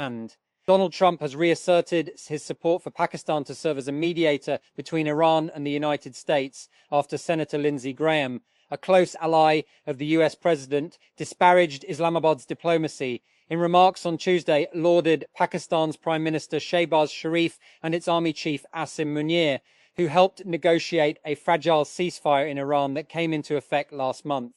And Donald Trump has reasserted his support for Pakistan to serve as a mediator between Iran and the United States after Senator Lindsey Graham, a close ally of the US president, disparaged Islamabad's diplomacy. In remarks on Tuesday, lauded Pakistan's Prime Minister Shehbaz Sharif and its army chief Asim Munir, who helped negotiate a fragile ceasefire in Iran that came into effect last month.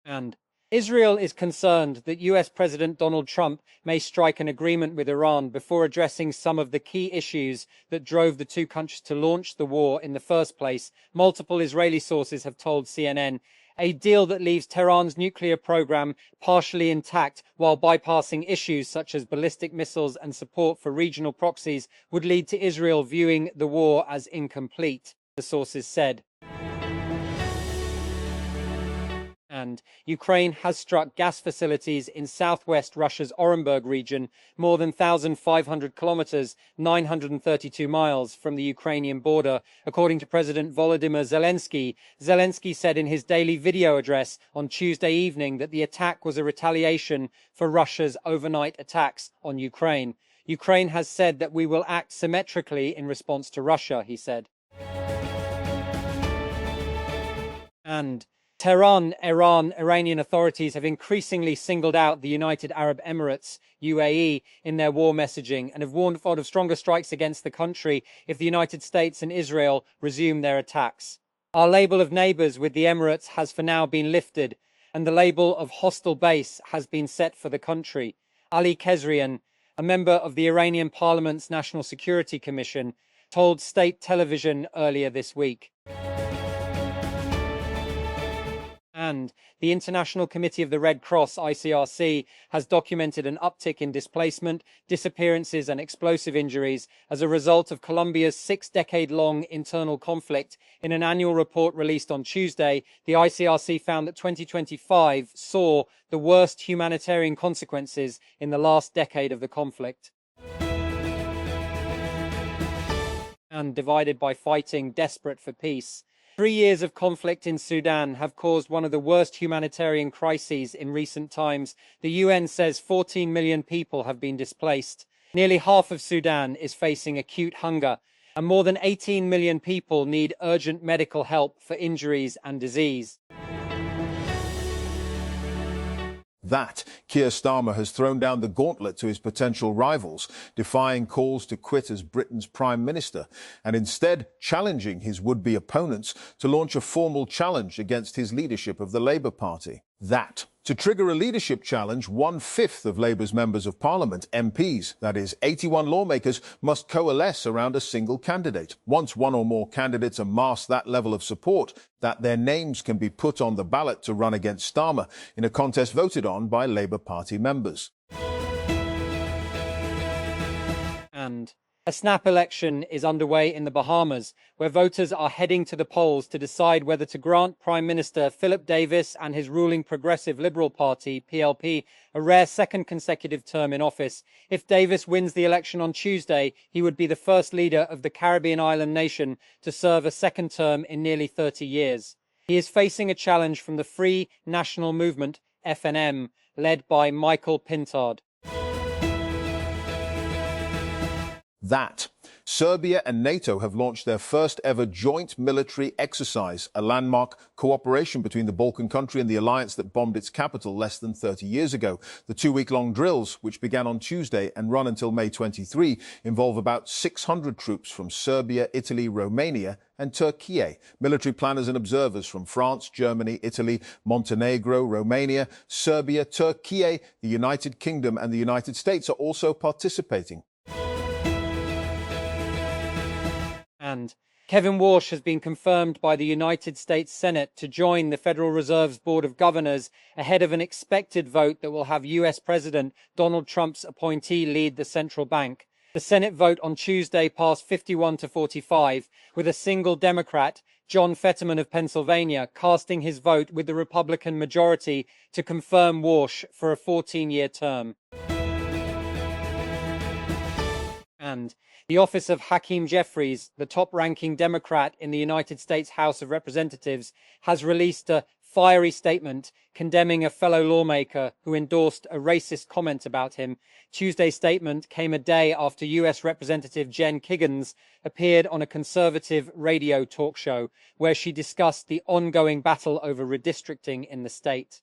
And Israel is concerned that US President Donald Trump may strike an agreement with Iran before addressing some of the key issues that drove the two countries to launch the war in the first place. Multiple Israeli sources have told CNN a deal that leaves Tehran's nuclear program partially intact while bypassing issues such as ballistic missiles and support for regional proxies would lead to Israel viewing the war as incomplete, the sources said. And Ukraine has struck gas facilities in southwest Russia's Orenburg region, more than 1,500 kilometers, 932 miles from the Ukrainian border, according to President Volodymyr Zelensky. Zelensky said in his daily video address on Tuesday evening that the attack was a retaliation for Russia's overnight attacks on Ukraine. Ukraine has said that we will act symmetrically in response to Russia, he said. And Tehran, Iranian authorities have increasingly singled out the United Arab Emirates, UAE, in their war messaging and have warned of stronger strikes against the country if the United States and Israel resume their attacks. Our label of neighbors with the Emirates has for now been lifted, and the label of hostile base has been set for the country. Ali Kezrian, a member of the Iranian Parliament's National Security Commission, told state television earlier this week. And the International Committee of the Red Cross, ICRC, has documented an uptick in displacement, disappearances and explosive injuries as a result of Colombia's 6-decade-long internal conflict. In an annual report released on Tuesday, the ICRC found that 2025 saw the worst humanitarian consequences in the last decade of the conflict. And divided by fighting, desperate for peace. 3 years of conflict in Sudan have caused one of the worst humanitarian crises in recent times. The UN says 14 million people have been displaced. Nearly half of Sudan is facing acute hunger, and more than 18 million people need urgent medical help for injuries and disease. That Keir Starmer has thrown down the gauntlet to his potential rivals, defying calls to quit as Britain's Prime Minister, and instead challenging his would-be opponents to launch a formal challenge against his leadership of the Labour Party. That, to trigger a leadership challenge, 1/5 of Labour's members of Parliament, MPs, that is 81 lawmakers, must coalesce around a single candidate. Once one or more candidates amass that level of support, that their names can be put on the ballot to run against Starmer in a contest voted on by Labour Party members. And a snap election is underway in the Bahamas, where voters are heading to the polls to decide whether to grant Prime Minister Philip Davis and his ruling Progressive Liberal Party, PLP, a rare second consecutive term in office. If Davis wins the election on Tuesday, he would be the first leader of the Caribbean island nation to serve a second term in nearly 30 years. He is facing a challenge from the Free National Movement, FNM, led by Michael Pintard. That Serbia and NATO have launched their first ever joint military exercise, a landmark cooperation between the Balkan country and the alliance that bombed its capital less than 30 years ago. The 2-week-long drills, which began on Tuesday and run until May 23, involve about 600 troops from Serbia, Italy, Romania and Turkey. Military planners and observers from France, Germany, Italy, Montenegro, Romania, Serbia, Turkey, the United Kingdom and the United States are also participating. And Kevin Warsh has been confirmed by the United States Senate to join the Federal Reserve's Board of Governors ahead of an expected vote that will have US President Donald Trump's appointee lead the central bank. The Senate vote on Tuesday passed 51-45, with a single Democrat, John Fetterman of Pennsylvania, casting his vote with the Republican majority to confirm Warsh for a 14-year term. And the office of Hakeem Jeffries, the top-ranking Democrat in the United States House of Representatives, has released a fiery statement condemning a fellow lawmaker who endorsed a racist comment about him. Tuesday's statement came a day after US Representative Jen Kiggans appeared on a conservative radio talk show where she discussed the ongoing battle over redistricting in the state.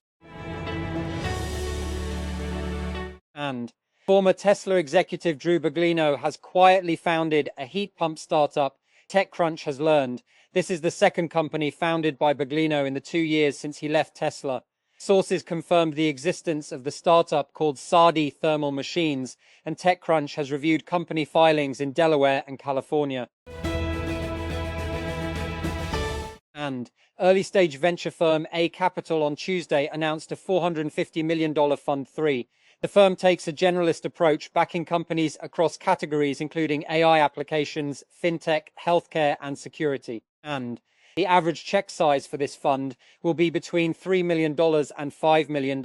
And former Tesla executive Drew Baglino has quietly founded a heat pump startup. TechCrunch has learned this is the second company founded by Baglino in the 2 years since he left Tesla. Sources confirmed the existence of the startup called Sadi Thermal Machines, and TechCrunch has reviewed company filings in Delaware and California. And early-stage venture firm A Capital on Tuesday announced a $450 million Fund 3. The firm takes a generalist approach, backing companies across categories including AI applications, fintech, healthcare, and security. And the average check size for this fund will be between $3 million and $5 million,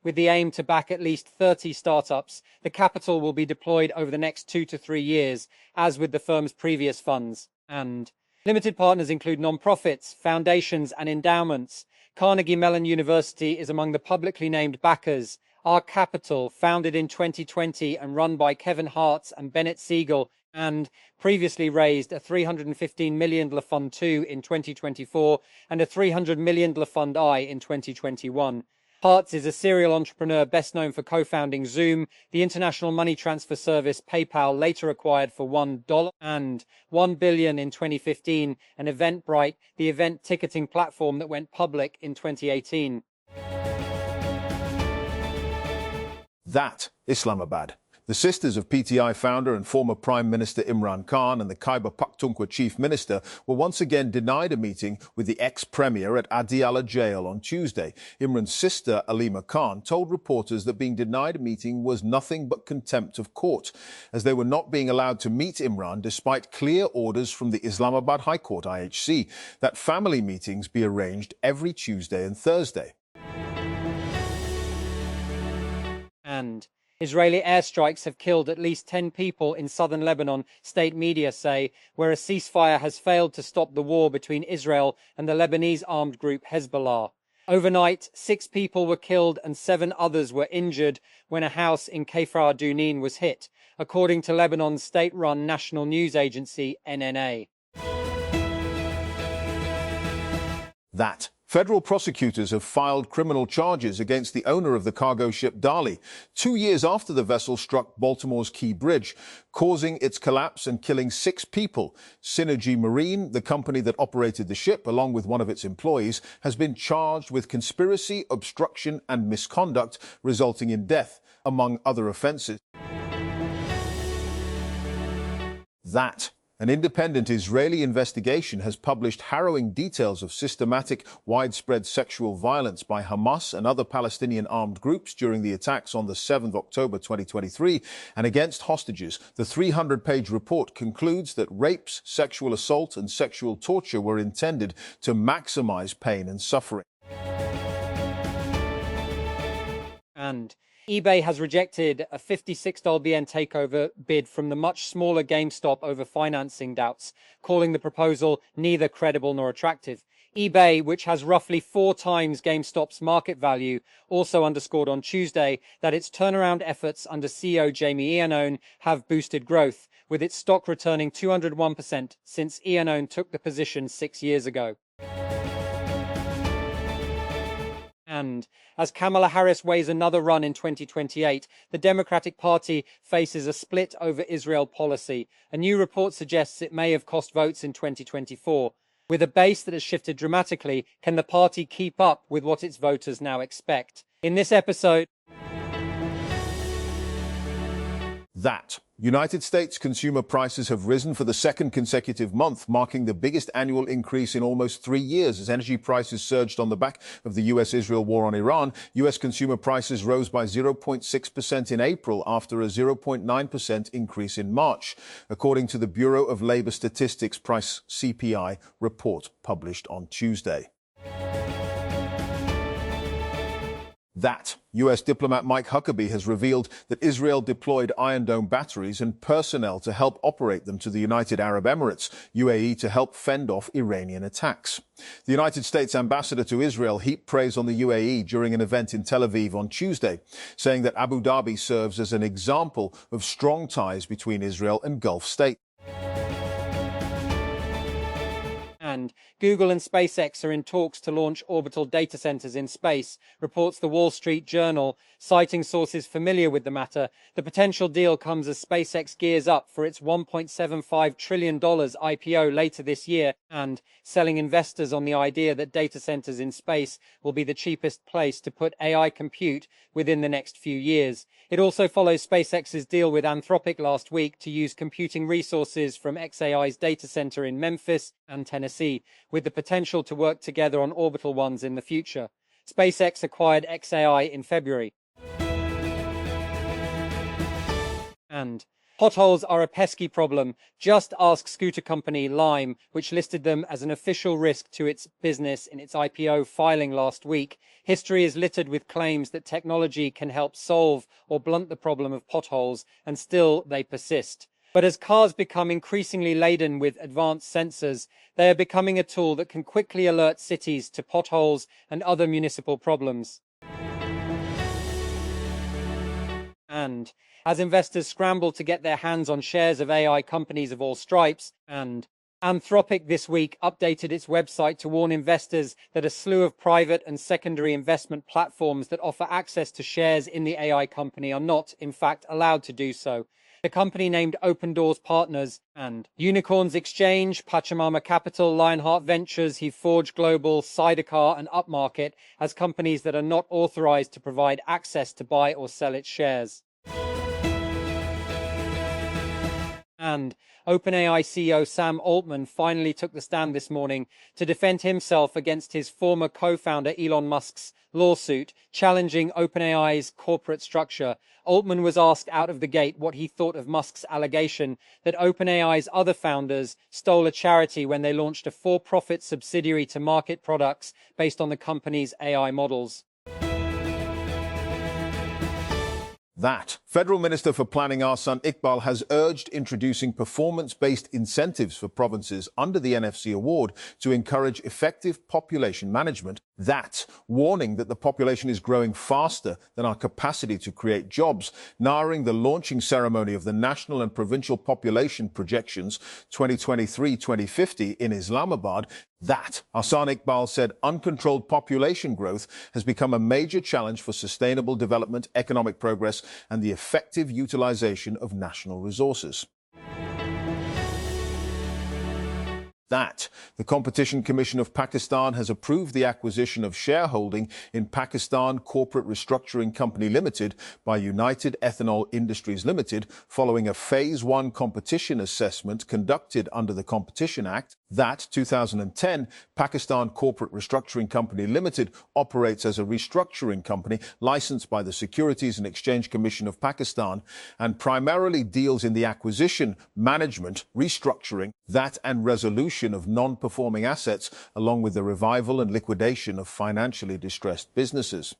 with the aim to back at least 30 startups. The capital will be deployed over the next 2 to 3 years, as with the firm's previous funds. And limited partners include nonprofits, foundations, and endowments. Carnegie Mellon University is among the publicly named backers. Our Capital, founded in 2020 and run by Kevin Hartz and Bennett Siegel, and previously raised a $315 million Fund 2 in 2024 and a $300 million Fund I in 2021. Hartz is a serial entrepreneur best known for co-founding Zoom, the international money transfer service PayPal, later acquired for $1 and $1 billion in 2015, and Eventbrite, the event ticketing platform that went public in 2018. That Islamabad. The sisters of PTI founder and former Prime Minister Imran Khan and the Khyber Pakhtunkhwa Chief Minister were once again denied a meeting with the ex-premier at Adiala jail on Tuesday. Imran's sister, Alima Khan, told reporters that being denied a meeting was nothing but contempt of court, as they were not being allowed to meet Imran despite clear orders from the Islamabad High Court, IHC, that family meetings be arranged every Tuesday and Thursday. And Israeli airstrikes have killed at least 10 people in southern Lebanon, state media say, where a ceasefire has failed to stop the war between Israel and the Lebanese armed group Hezbollah. Overnight, 6 people were killed and 7 others were injured when a house in Kfar Dunin was hit, according to Lebanon's state-run national news agency, NNA. That federal prosecutors have filed criminal charges against the owner of the cargo ship Dali 2 years after the vessel struck Baltimore's Key Bridge, causing its collapse and killing 6 people. Synergy Marine, the company that operated the ship, along with one of its employees, has been charged with conspiracy, obstruction, and misconduct, resulting in death, among other offenses. That an independent Israeli investigation has published harrowing details of systematic, widespread sexual violence by Hamas and other Palestinian armed groups during the attacks on the 7th of October 2023 and against hostages. The 300-page report concludes that rapes, sexual assault, and sexual torture were intended to maximize pain and suffering. And eBay has rejected a $56 BN takeover bid from the much smaller GameStop over financing doubts, calling the proposal neither credible nor attractive. eBay, which has roughly 4 times GameStop's market value, also underscored on Tuesday that its turnaround efforts under CEO Jamie Iannone have boosted growth, with its stock returning 201% since Iannone took the position 6 years ago. And as Kamala Harris weighs another run in 2028, the Democratic Party faces a split over Israel policy. A new report suggests it may have cost votes in 2024. With a base that has shifted dramatically, can the party keep up with what its voters now expect? In this episode, that United States consumer prices have risen for the second consecutive month, marking the biggest annual increase in almost 3 years as energy prices surged on the back of the US-Israel war on Iran. US consumer prices rose by 0.6% in April after a 0.9% increase in March, according to the Bureau of Labor Statistics Price CPI report published on Tuesday. That US diplomat Mike Huckabee has revealed that Israel deployed Iron Dome batteries and personnel to help operate them to the United Arab Emirates, UAE, to help fend off Iranian attacks. The United States ambassador to Israel heaped praise on the UAE during an event in Tel Aviv on Tuesday, saying that Abu Dhabi serves as an example of strong ties between Israel and Gulf states. And Google and SpaceX are in talks to launch orbital data centers in space, reports the Wall Street Journal, citing sources familiar with the matter. The potential deal comes as SpaceX gears up for its $1.75 trillion IPO later this year and selling investors on the idea that data centers in space will be the cheapest place to put AI compute within the next few years. It also follows SpaceX's deal with Anthropic last week to use computing resources from xAI's data center in Memphis and Tennessee, with the potential to work together on orbital ones in the future. SpaceX acquired xAI in February. And potholes are a pesky problem. Just ask scooter company Lime, which listed them as an official risk to its business in its IPO filing last week. History is littered with claims that technology can help solve or blunt the problem of potholes, and still they persist. But as cars become increasingly laden with advanced sensors, they are becoming a tool that can quickly alert cities to potholes and other municipal problems. And as investors scramble to get their hands on shares of AI companies of all stripes, and Anthropic this week updated its website to warn investors that a slew of private and secondary investment platforms that offer access to shares in the AI company are not, in fact, allowed to do so. The company named Open Doors Partners and Unicorns Exchange, Pachamama Capital, Lionheart Ventures, Forge Global, Sidecar, and Upmarket as companies that are not authorized to provide access to buy or sell its shares. And OpenAI CEO Sam Altman finally took the stand this morning to defend himself against his former co-founder Elon Musk's lawsuit challenging OpenAI's corporate structure. Altman was asked out of the gate what he thought of Musk's allegation that OpenAI's other founders stole a charity when they launched a for-profit subsidiary to market products based on the company's AI models. That Federal Minister for Planning Ahsan Iqbal has urged introducing performance-based incentives for provinces under the NFC award to encourage effective population management. That warning that the population is growing faster than our capacity to create jobs, narrowing the launching ceremony of the national and provincial population projections 2023-2050 in Islamabad. That Ahsan Iqbal said uncontrolled population growth has become a major challenge for sustainable development, economic progress, and the effective utilization of national resources. That the Competition Commission of Pakistan has approved the acquisition of shareholding in Pakistan Corporate Restructuring Company Limited by United Ethanol Industries Limited following a Phase 1 competition assessment conducted under the Competition Act. That 2010 Pakistan Corporate Restructuring Company Limited operates as a restructuring company licensed by the Securities and Exchange Commission of Pakistan and primarily deals in the acquisition, management, restructuring, and resolution of non-performing assets, along with the revival and liquidation of financially distressed businesses.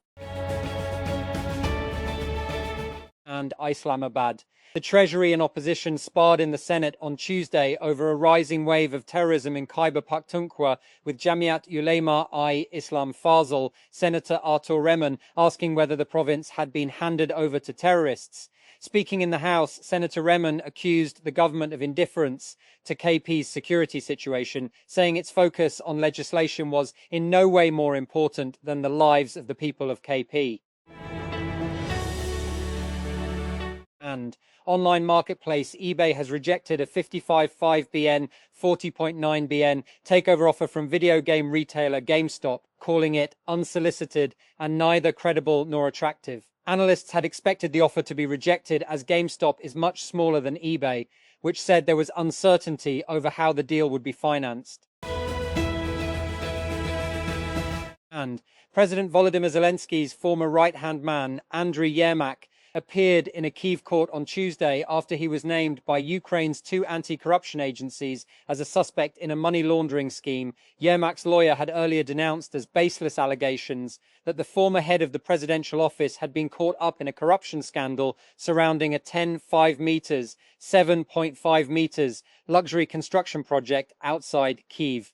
And Islamabad. The Treasury and opposition sparred in the Senate on Tuesday over a rising wave of terrorism in Khyber Pakhtunkhwa, with Jamiat Ulema-i-Islam Fazl, Senator Artur Rehman, asking whether the province had been handed over to terrorists. Speaking in the House, Senator Rehman accused the government of indifference to KP's security situation, saying its focus on legislation was in no way more important than the lives of the people of KP. And online marketplace eBay has rejected a 55.5 BN, 40.9 BN takeover offer from video game retailer GameStop, calling it unsolicited and neither credible nor attractive. Analysts had expected the offer to be rejected as GameStop is much smaller than eBay, which said there was uncertainty over how the deal would be financed. And President Volodymyr Zelensky's former right-hand man, Andriy Yermak, appeared in a Kyiv court on Tuesday after he was named by Ukraine's two anti-corruption agencies as a suspect in a money laundering scheme. Yermak's lawyer had earlier denounced as baseless allegations that the former head of the presidential office had been caught up in a corruption scandal surrounding a 10.5 meters, 7.5 meters luxury construction project outside Kyiv.